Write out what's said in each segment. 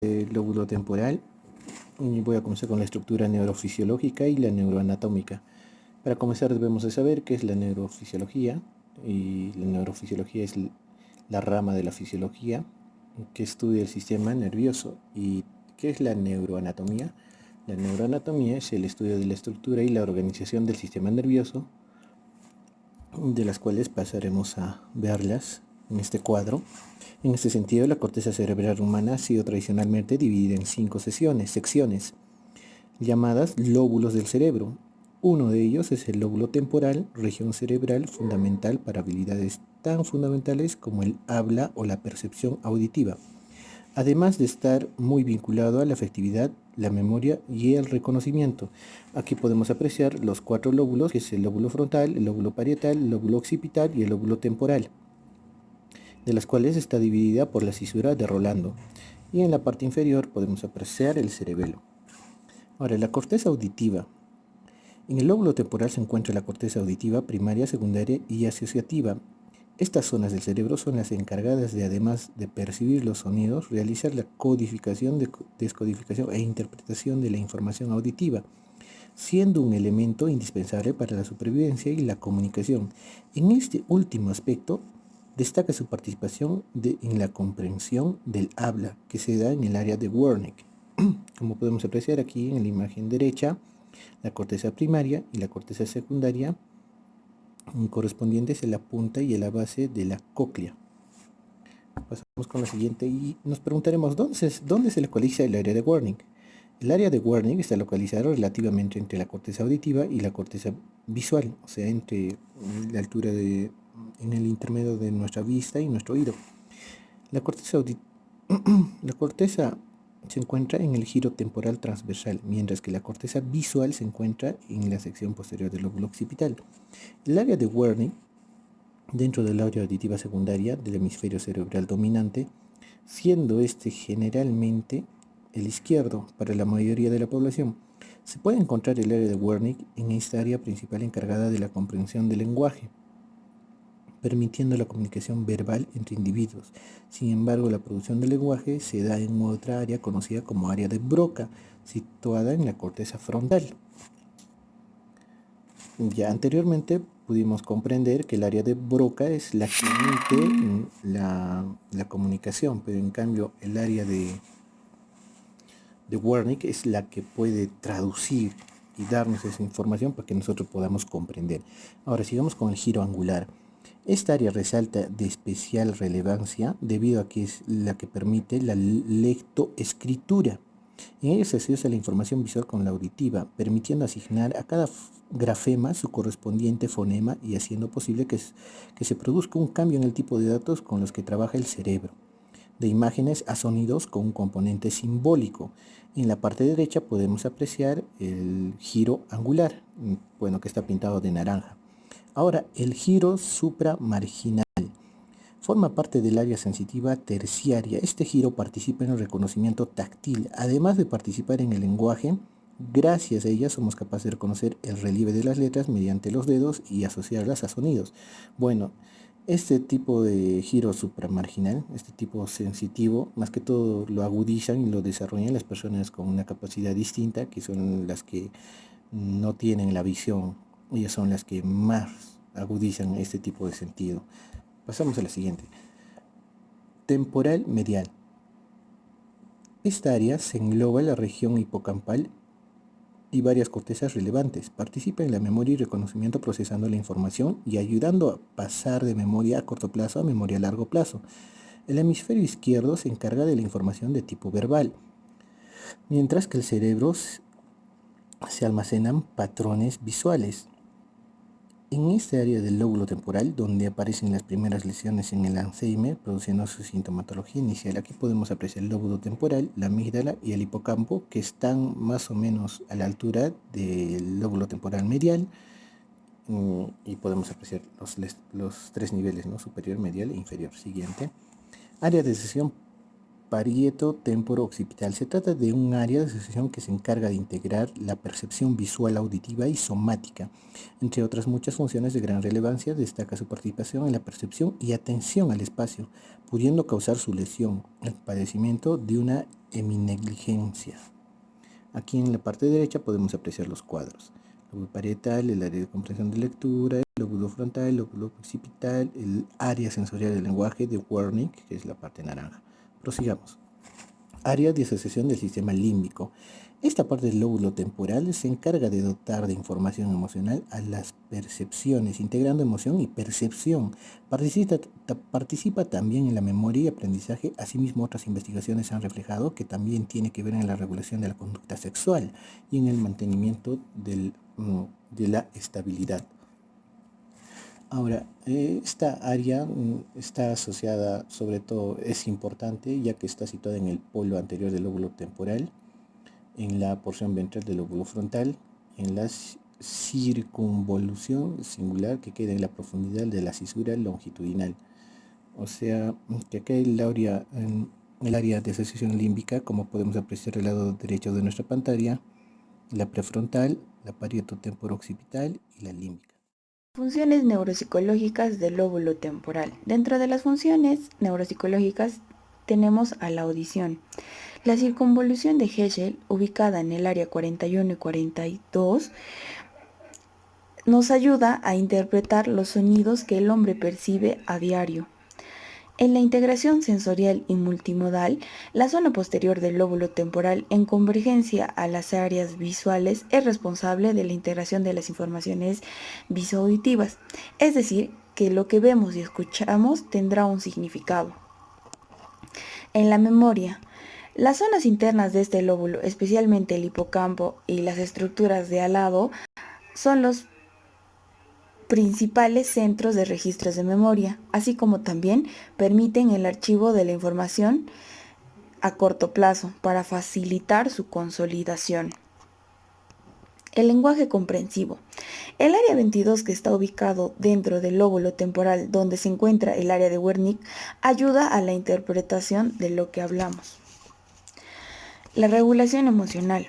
El lóbulo temporal y voy a comenzar con la estructura neurofisiológica y la neuroanatómica. Para comenzar debemos de saber qué es la neurofisiología, y la neurofisiología es la rama de la fisiología que estudia el sistema nervioso. ¿Y qué es la neuroanatomía? La neuroanatomía es el estudio de la estructura y la organización del sistema nervioso, de las cuales pasaremos a verlas en este cuadro. En este sentido, la corteza cerebral humana ha sido tradicionalmente dividida en 5 secciones, llamadas lóbulos del cerebro. Uno de ellos es el lóbulo temporal, región cerebral fundamental para habilidades tan fundamentales como el habla o la percepción auditiva, además de estar muy vinculado a la afectividad, la memoria y el reconocimiento. Aquí podemos apreciar los 4 lóbulos, que es el lóbulo frontal, el lóbulo parietal, el lóbulo occipital y el lóbulo temporal, de las cuales está dividida por la cisura de Rolando. Y en la parte inferior podemos apreciar el cerebelo. Ahora, la corteza auditiva. En el lóbulo temporal se encuentra la corteza auditiva primaria, secundaria y asociativa. Estas zonas del cerebro son las encargadas de, además de percibir los sonidos, realizar la codificación, descodificación e interpretación de la información auditiva, siendo un elemento indispensable para la supervivencia y la comunicación. En este último aspecto, destaca su participación en la comprensión del habla, que se da en el área de Wernicke. Como podemos apreciar aquí en la imagen derecha, la corteza primaria y la corteza secundaria correspondientes a la punta y a la base de la cóclea. Pasamos con la siguiente y nos preguntaremos ¿dónde se localiza el área de Wernicke? El área de Wernicke está localizado relativamente entre la corteza auditiva y la corteza visual, o sea, entre la altura en el intermedio de nuestra vista y nuestro oído. La corteza, la corteza se encuentra en el giro temporal transversal, mientras que la corteza visual se encuentra en la sección posterior del lóbulo occipital. El área de Wernicke, dentro del área auditiva secundaria del hemisferio cerebral dominante, siendo este generalmente el izquierdo para la mayoría de la población. Se puede encontrar el área de Wernicke en esta área principal encargada de la comprensión del lenguaje, permitiendo la comunicación verbal entre individuos. Sin embargo, la producción del lenguaje se da en otra área conocida como área de Broca, situada en la corteza frontal. Ya anteriormente pudimos comprender que el área de Broca es la que emite la comunicación, pero en cambio el área de Wernicke es la que puede traducir y darnos esa información para que nosotros podamos comprender. Ahora sigamos con el giro angular. Esta área resalta de especial relevancia debido a que es la que permite la lectoescritura. En ella se asocia la información visual con la auditiva, permitiendo asignar a cada grafema su correspondiente fonema y haciendo posible que se produzca un cambio en el tipo de datos con los que trabaja el cerebro. De imágenes a sonidos con un componente simbólico. En la parte derecha podemos apreciar el giro angular, bueno, que está pintado de naranja. Ahora, el giro supramarginal forma parte del área sensitiva terciaria. Este giro participa en el reconocimiento táctil, además de participar en el lenguaje. Gracias a ella somos capaces de reconocer el relieve de las letras mediante los dedos y asociarlas a sonidos. Bueno, este tipo de giro supramarginal, este tipo sensitivo, más que todo lo agudizan y lo desarrollan las personas con una capacidad distinta, que son las que no tienen la visión. Ellas son las que más agudizan este tipo de sentido. Pasamos a la siguiente. Temporal medial. Esta área se engloba en la región hipocampal y varias cortezas relevantes. Participa en la memoria y reconocimiento procesando la información y ayudando a pasar de memoria a corto plazo a memoria a largo plazo. El hemisferio izquierdo se encarga de la información de tipo verbal, mientras que el cerebro se almacenan patrones visuales. En este área del lóbulo temporal, donde aparecen las primeras lesiones en el Alzheimer, produciendo su sintomatología inicial, aquí podemos apreciar el lóbulo temporal, la amígdala y el hipocampo, que están más o menos a la altura del lóbulo temporal medial, y podemos apreciar los 3 niveles, ¿no? Superior, medial e inferior. Siguiente. Área de decisión parieto temporo-occipital. Se trata de un área de asociación que se encarga de integrar la percepción visual, auditiva y somática. Entre otras muchas funciones de gran relevancia, destaca su participación en la percepción y atención al espacio, pudiendo causar su lesión, el padecimiento de una heminegligencia. Aquí en la parte derecha podemos apreciar los cuadros. Lóbulo parietal, el área de comprensión de lectura, el lóbulo frontal, el lóbulo occipital, el área sensorial del lenguaje de Wernicke, que es la parte naranja. Prosigamos. Área de asociación del sistema límbico. Esta parte del lóbulo temporal se encarga de dotar de información emocional a las percepciones, integrando emoción y percepción. Participa también en la memoria y aprendizaje. Asimismo, otras investigaciones han reflejado que también tiene que ver en la regulación de la conducta sexual y en el mantenimiento de la estabilidad. Ahora, esta área está asociada, sobre todo, es importante ya que está situada en el polo anterior del lóbulo temporal, en la porción ventral del lóbulo frontal, en la circunvolución singular que queda en la profundidad de la cisura longitudinal. O sea, que acá en el área de asociación límbica, como podemos apreciar del lado derecho de nuestra pantalla, la prefrontal, la parietotemporo-occipital y la límbica. Funciones neuropsicológicas del lóbulo temporal. Dentro de las funciones neuropsicológicas tenemos a la audición. La circunvolución de Heschel, ubicada en el área 41 y 42, nos ayuda a interpretar los sonidos que el hombre percibe a diario. En la integración sensorial y multimodal, la zona posterior del lóbulo temporal en convergencia a las áreas visuales es responsable de la integración de las informaciones visoauditivas, es decir, que lo que vemos y escuchamos tendrá un significado. En la memoria, las zonas internas de este lóbulo, especialmente el hipocampo y las estructuras de al lado, son los principales centros de registros de memoria, así como también permiten el archivo de la información a corto plazo para facilitar su consolidación. El lenguaje comprensivo. El área 22, que está ubicado dentro del lóbulo temporal donde se encuentra el área de Wernicke, ayuda a la interpretación de lo que hablamos. La regulación emocional.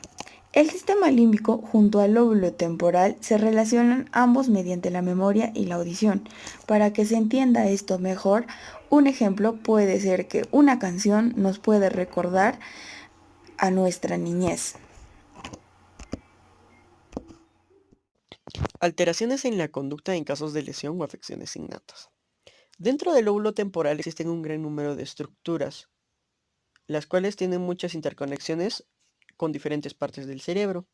El sistema límbico junto al lóbulo temporal se relacionan ambos mediante la memoria y la audición. Para que se entienda esto mejor, un ejemplo puede ser que una canción nos puede recordar a nuestra niñez. Alteraciones en la conducta en casos de lesión o afecciones innatas. Dentro del lóbulo temporal existen un gran número de estructuras, las cuales tienen muchas interconexiones con diferentes partes del cerebro.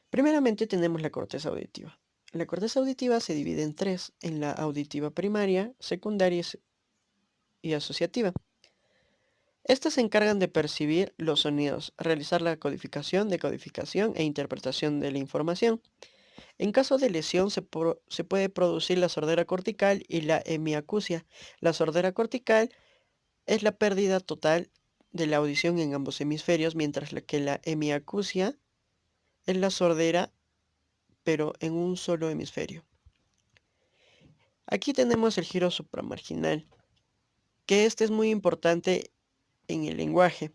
Primeramente tenemos la corteza auditiva. La corteza auditiva se divide en tres, en la auditiva primaria, secundaria y asociativa. Estas se encargan de percibir los sonidos, realizar la codificación, decodificación e interpretación de la información. En caso de lesión se puede producir la sordera cortical y la hemiacusia. La sordera cortical es la pérdida total de la audición en ambos hemisferios, mientras que la hemiacusia es la sordera pero en un solo hemisferio. Aquí tenemos el giro supramarginal, que este es muy importante en el lenguaje.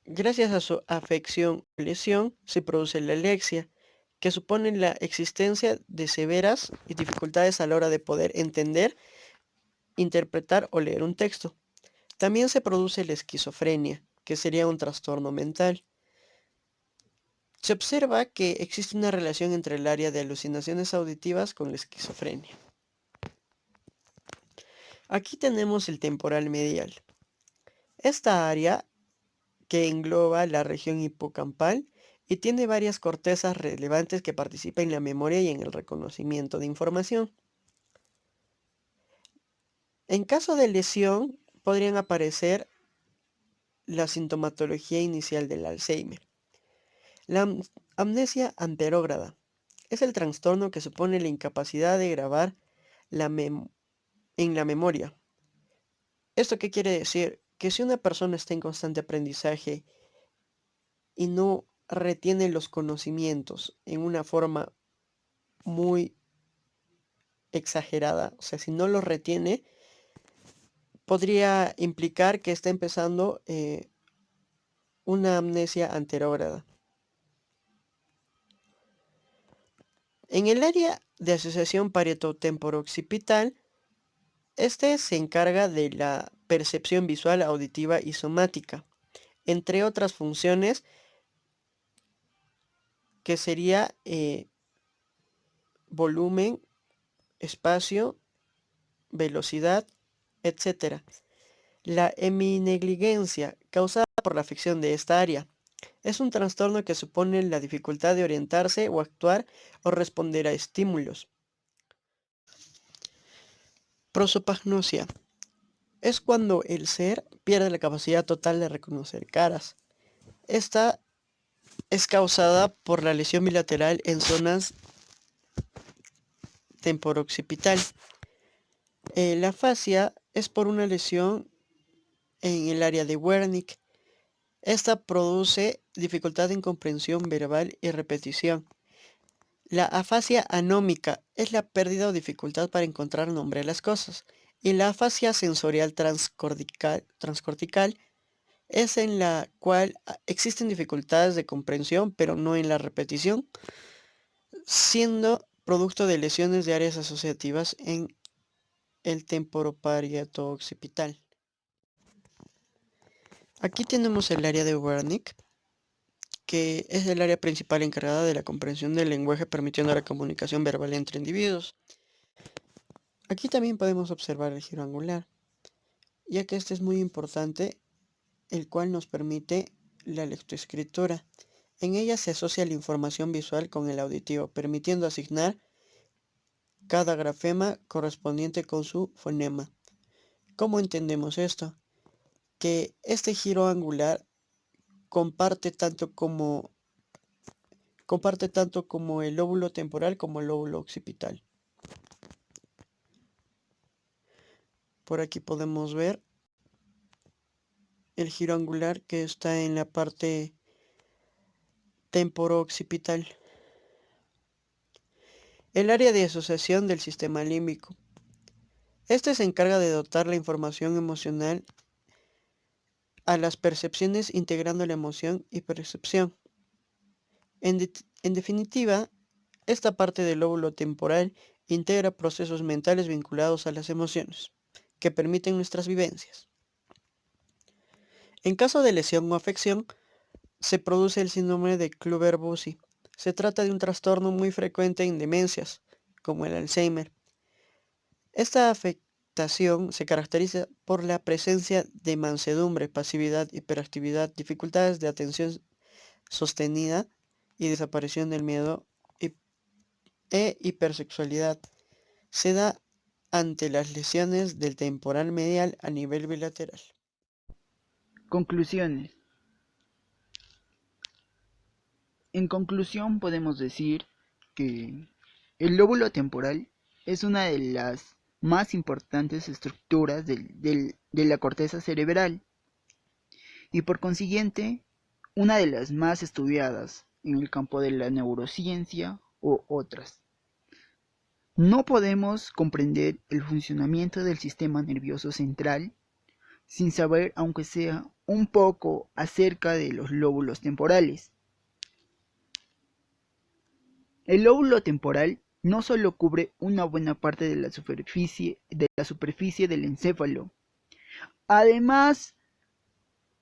Gracias a su afección o lesión se produce la alexia, que supone la existencia de severas dificultades a la hora de poder entender, interpretar o leer un texto. También se produce la esquizofrenia, que sería un trastorno mental. Se observa que existe una relación entre el área de alucinaciones auditivas con la esquizofrenia. Aquí tenemos el temporal medial. Esta área que engloba la región hipocampal y tiene varias cortezas relevantes que participan en la memoria y en el reconocimiento de información. En caso de lesión, podrían aparecer la sintomatología inicial del Alzheimer. La amnesia anterógrada es el trastorno que supone la incapacidad de grabar en la memoria. ¿Esto qué quiere decir? Que si una persona está en constante aprendizaje y no retiene los conocimientos en una forma muy exagerada, o sea, si no los retiene, podría implicar que está empezando una amnesia anterógrada. En el área de asociación parietotemporo-occipital, este se encarga de la percepción visual, auditiva y somática, entre otras funciones que sería volumen, espacio, velocidad, etc. La heminegligencia, causada por la afección de esta área, es un trastorno que supone la dificultad de orientarse o actuar o responder a estímulos. Prosopagnosia es cuando el ser pierde la capacidad total de reconocer caras. Esta es causada por la lesión bilateral en zonas temporo-occipital. La afasia es por una lesión en el área de Wernicke. Esta produce dificultad en comprensión verbal y repetición. La afasia anómica es la pérdida o dificultad para encontrar nombre a las cosas. Y la afasia sensorial transcortical es en la cual existen dificultades de comprensión, pero no en la repetición, siendo producto de lesiones de áreas asociativas en el temporoparieto-occipital. Aquí tenemos el área de Wernicke, que es el área principal encargada de la comprensión del lenguaje, permitiendo la comunicación verbal entre individuos. Aquí también podemos observar el giro angular, ya que este es muy importante, el cual nos permite la lectoescritura. En ella se asocia la información visual con el auditivo, permitiendo asignar cada grafema correspondiente con su fonema. ¿Cómo entendemos esto? Que este giro angular comparte tanto como el lóbulo temporal como el lóbulo occipital. Por aquí podemos ver el giro angular que está en la parte temporo-occipital. El área de asociación del sistema límbico. Este se encarga de dotar la información emocional a las percepciones, integrando la emoción y percepción. En definitiva, esta parte del lóbulo temporal integra procesos mentales vinculados a las emociones, que permiten nuestras vivencias. En caso de lesión o afección, se produce el síndrome de Kluver-Bucy. Se trata de un trastorno muy frecuente en demencias, como el Alzheimer. Esta afectación se caracteriza por la presencia de mansedumbre, pasividad, hiperactividad, dificultades de atención sostenida y desaparición del miedo e hipersexualidad. Se da ante las lesiones del temporal medial a nivel bilateral. Conclusiones. En conclusión podemos decir que el lóbulo temporal es una de las más importantes estructuras de la corteza cerebral y por consiguiente una de las más estudiadas en el campo de la neurociencia o otras. No podemos comprender el funcionamiento del sistema nervioso central sin saber, aunque sea un poco, acerca de los lóbulos temporales. El lóbulo temporal no solo cubre una buena parte de la superficie del encéfalo, además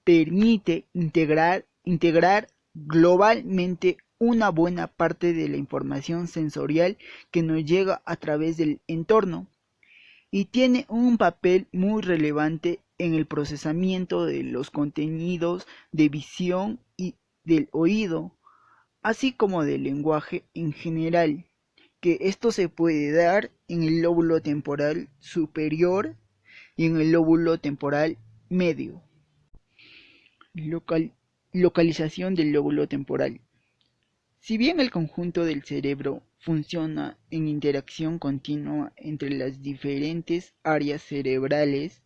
permite integrar globalmente una buena parte de la información sensorial que nos llega a través del entorno y tiene un papel muy relevante en el procesamiento de los contenidos de visión y del oído, así como del lenguaje en general, que esto se puede dar en el lóbulo temporal superior y en el lóbulo temporal medio. Localización del lóbulo temporal. Si bien el conjunto del cerebro funciona en interacción continua entre las diferentes áreas cerebrales,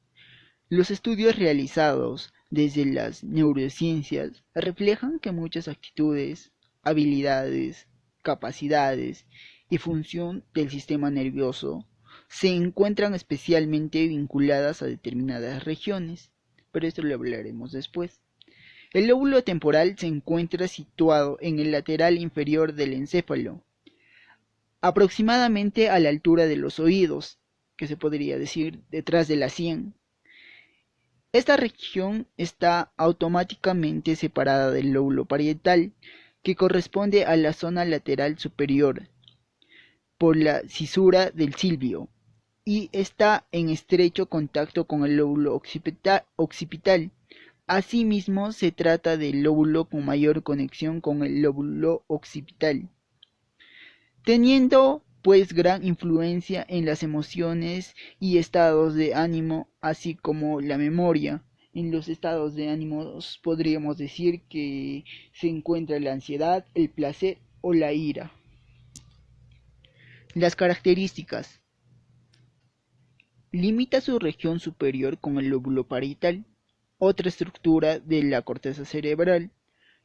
los estudios realizados desde las neurociencias reflejan que muchas actitudes, habilidades, capacidades y función del sistema nervioso se encuentran especialmente vinculadas a determinadas regiones, pero esto lo hablaremos después. El lóbulo temporal se encuentra situado en el lateral inferior del encéfalo, aproximadamente a la altura de los oídos, que se podría decir detrás de la sien. Esta región está automáticamente separada del lóbulo parietal, que corresponde a la zona lateral superior, por la cisura del silvio, y está en estrecho contacto con el lóbulo occipital. Asimismo, se trata del lóbulo con mayor conexión con el lóbulo occipital, teniendo pues gran influencia en las emociones y estados de ánimo, así como la memoria. En los estados de ánimo podríamos decir que se encuentra la ansiedad, el placer o la ira. Las características. Limita su región superior con el lóbulo parietal, otra estructura de la corteza cerebral.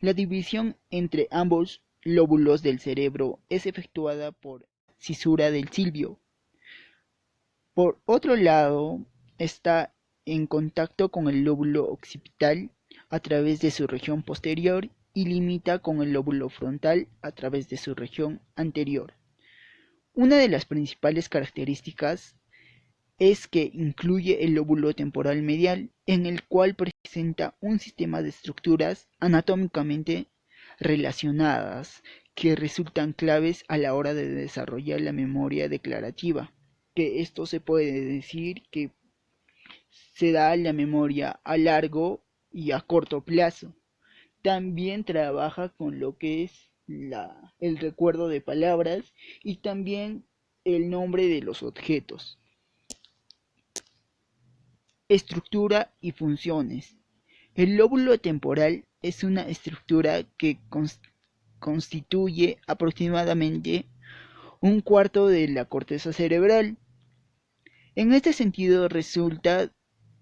La división entre ambos lóbulos del cerebro es efectuada por cisura del silvio. Por otro lado, está en contacto con el lóbulo occipital a través de su región posterior y limita con el lóbulo frontal a través de su región anterior. Una de las principales características es que incluye el lóbulo temporal medial, en el cual presenta un sistema de estructuras anatómicamente relacionadas que resultan claves a la hora de desarrollar la memoria declarativa, que esto se puede decir que se da la memoria a largo y a corto plazo. También trabaja con lo que es el recuerdo de palabras y también el nombre de los objetos. Estructura y funciones. El lóbulo temporal es una estructura que constituye aproximadamente un cuarto de la corteza cerebral. En este sentido resulta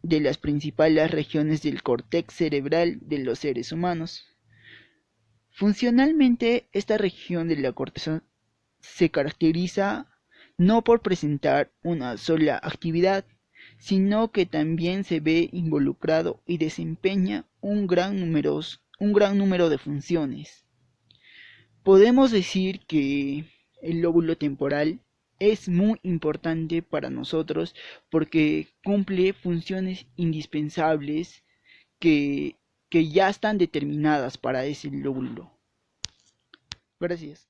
de las principales regiones del córtex cerebral de los seres humanos. Funcionalmente, esta región de la corteza se caracteriza no por presentar una sola actividad, sino que también se ve involucrado y desempeña un gran número de funciones. Podemos decir que el lóbulo temporal es muy importante para nosotros porque cumple funciones indispensables que, que ya están determinadas para ese lóbulo. Gracias.